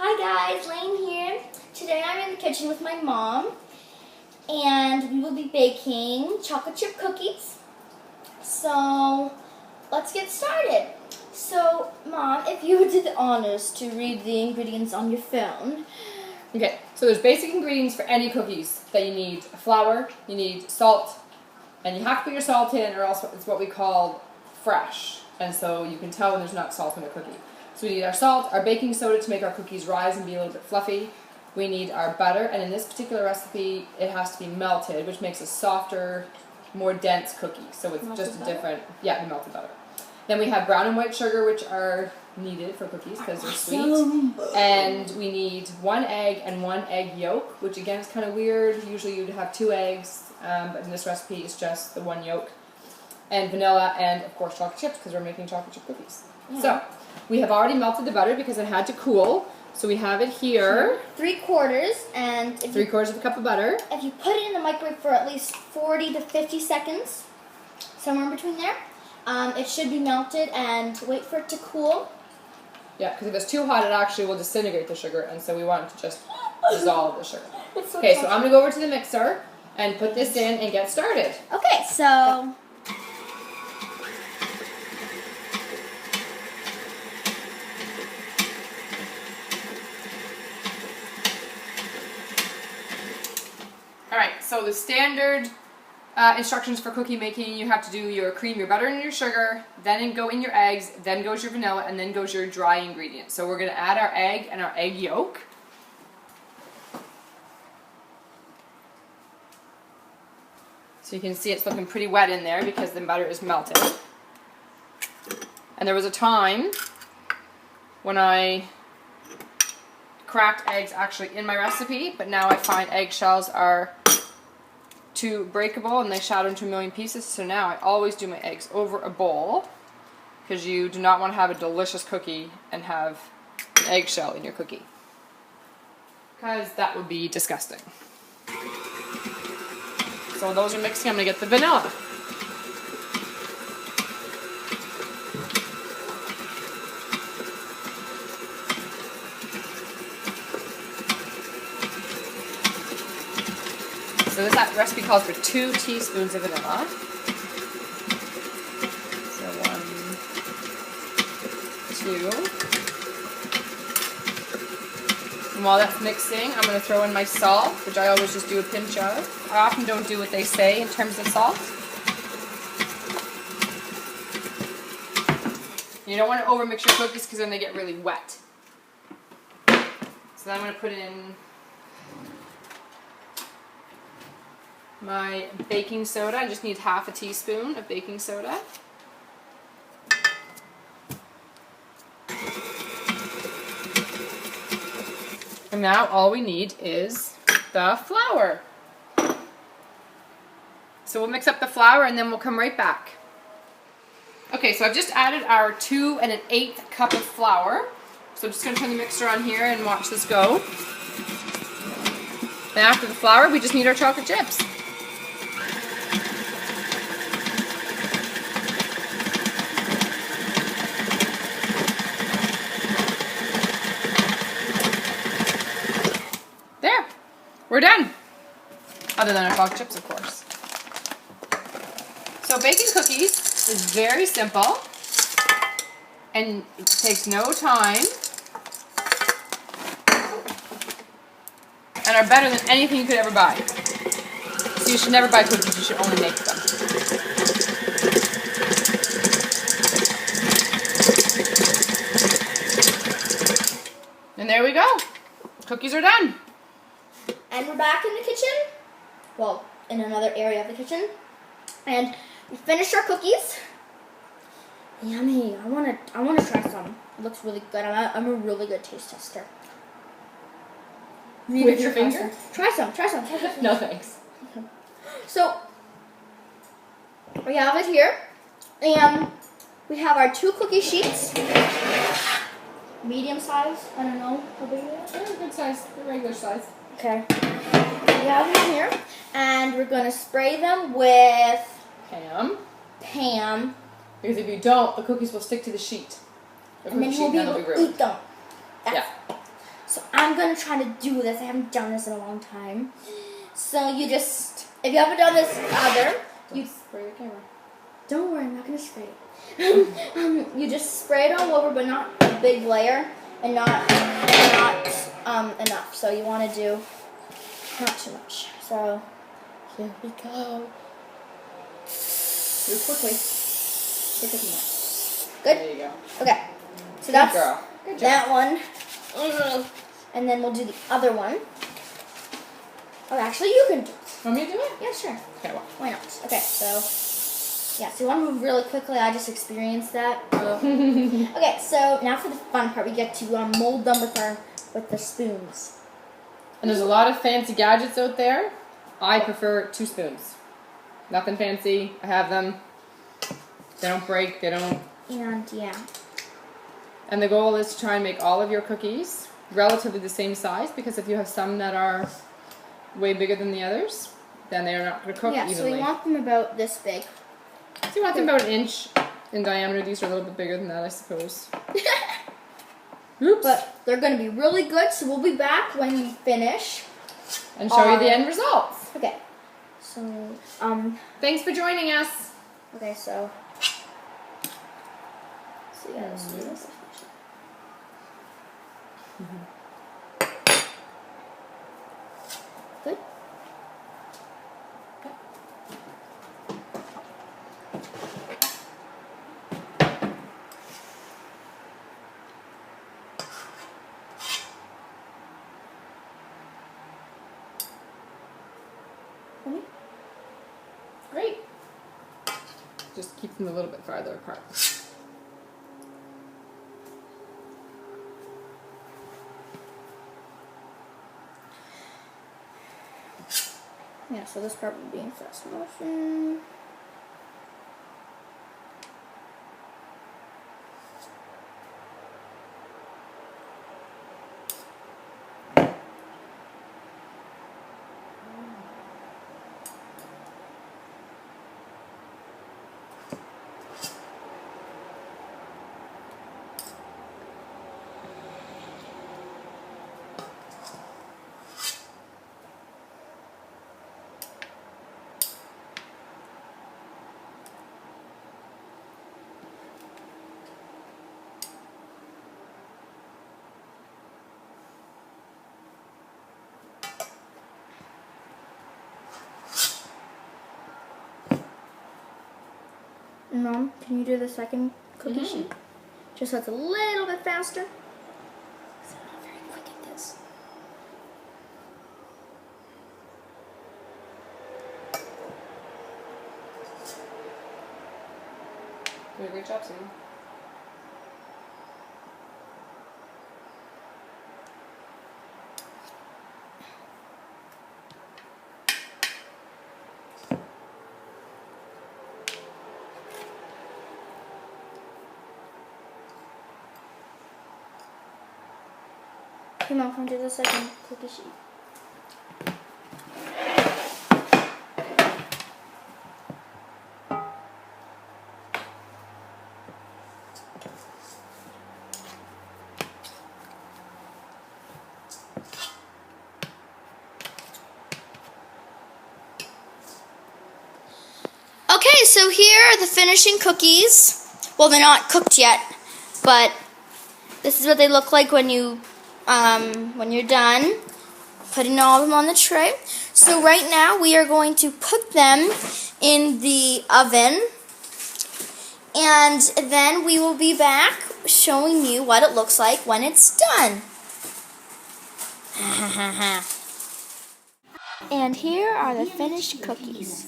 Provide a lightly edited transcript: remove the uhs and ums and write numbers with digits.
Hi guys, Lane here. Today I'm in the kitchen with my mom and we will be baking chocolate chip cookies. So let's get started. So Mom, if you would do the honors to read the ingredients on your phone. Okay, so there's basic ingredients for any cookies that you need. Flour, you need salt, and you have to put your salt in or else it's what we call fresh. And so you can tell when there's not salt in a cookie. So we need our salt, our baking soda to make our cookies rise and be a little bit fluffy. We need our butter, and in this particular recipe, it has to be melted, which makes a softer, more dense cookie. So it's Melted just a butter? different, the melted butter. Then we have brown and white sugar, which are needed for cookies because they're sweet. And we need 1 egg and 1 egg yolk, which again is kind of weird. Usually you'd have 2 eggs, but in this recipe it's just the 1 yolk. And vanilla and, of course, chocolate chips because we're making chocolate chip cookies. Yeah. So, we have already melted the butter because it had to cool. So we have it here. 3/4, and if 3/4 of a cup of butter. if you put it in the microwave for at least 40 to 50 seconds, somewhere in between there, it should be melted, and wait for it to cool. Yeah, because if it's too hot, it actually will disintegrate the sugar, and so we want it to just dissolve the sugar. It's so Okay, so tough. I'm going to go over to the mixer and put this in and get started. Okay, so Alright, so the standard instructions for cookie making, you have to do your cream, your butter, and your sugar, then go in your eggs, then goes your vanilla, and then goes your dry ingredients. So we're going to add our egg and our egg yolk. So you can see it's looking pretty wet in there because the butter is melted. And there was a time when I cracked eggs actually in my recipe, but now I find eggshells are too breakable and they shatter into a million pieces, so now I always do my eggs over a bowl because you do not want to have a delicious cookie and have an eggshell in your cookie because that would be disgusting. So when those are mixing, I'm going to get the vanilla. So this recipe calls for 2 teaspoons of vanilla. So 1, 2. And while that's mixing, I'm going to throw in my salt, which I always just do a pinch of. I often don't do what they say in terms of salt. You don't want to overmix your cookies because then they get really wet. So then I'm going to put in my baking soda. I just need 1/2 teaspoon of baking soda. And now all we need is the flour. So we'll mix up the flour and then we'll come right back. Okay, so I've just added our 2 1/8 cup of flour. So I'm just going to turn the mixer on here and watch this go. And after the flour, we just need our chocolate chips. There, we're done. Other than our chocolate chips, of course. So baking cookies is very simple and it takes no time and are better than anything you could ever buy. So you should never buy cookies, you should only make them. And there we go. Cookies are done. and we're back in the kitchen. Well, in another area of the kitchen. And we finished our cookies. Yummy. I wanna try some. It looks really good. I'm a really good taste tester. With your finger? Try some. No thanks. So we have it here, and we have our 2 cookie sheets, medium size. I don't know how big it is. They're a good size, they're regular size. Okay. We have them here, and we're gonna spray them with Pam. Because if you don't, the cookies will stick to the sheet. The And then cookie you'll sheet be then will able be to ruined. eat them. Yeah. So I'm going to try to do this. I haven't done this in a long time. So you just, if you haven't done this either, you spray the camera. don't worry, I'm not going to spray it. You just spray it all over, but not a big layer and not enough. So you want to do not too much. So here we go. Move quickly. Quicker than that. Good? There you go. Okay. So Good that's girl. Good job. that one. And then we'll do the other one. Oh, actually, you can do it. Want me to do it? Yeah, sure. Okay, well. Why not? Okay, so yeah, so you want to move really quickly. I just experienced that. Okay, so now for the fun part, we get to mold them with the spoons. And there's a lot of fancy gadgets out there. I prefer 2 spoons. Nothing fancy. I have them. They don't break. They don't. And yeah. And the goal is to try and make all of your cookies relatively the same size, because if you have some that are way bigger than the others, then they are not going to cook Yeah, evenly. so we want them about this big. So you want them about 1 inch in diameter. These are a little bit bigger than that, I suppose. Oops. But they're going to be really good, so we'll be back when we finish. And show you the end results. Okay. So, Thanks for joining us. okay, so you guys do this. Good? Ready? Great. Just keep them a little bit farther apart. Yeah, so this part will be in fast motion. Mom, can you do the second cookie sheet? Just so it's a little bit faster. 'Cause I'm not very quick at this. You did a great job, Sam. Okay, Mom, can you do the second cookie sheet? Okay, so here are the finishing cookies. Well, they're not cooked yet, but this is what they look like when you're done putting all of them on the tray. So right now we are going to put them in the oven, and then we will be back showing you what it looks like when it's done. And here are the finished cookies.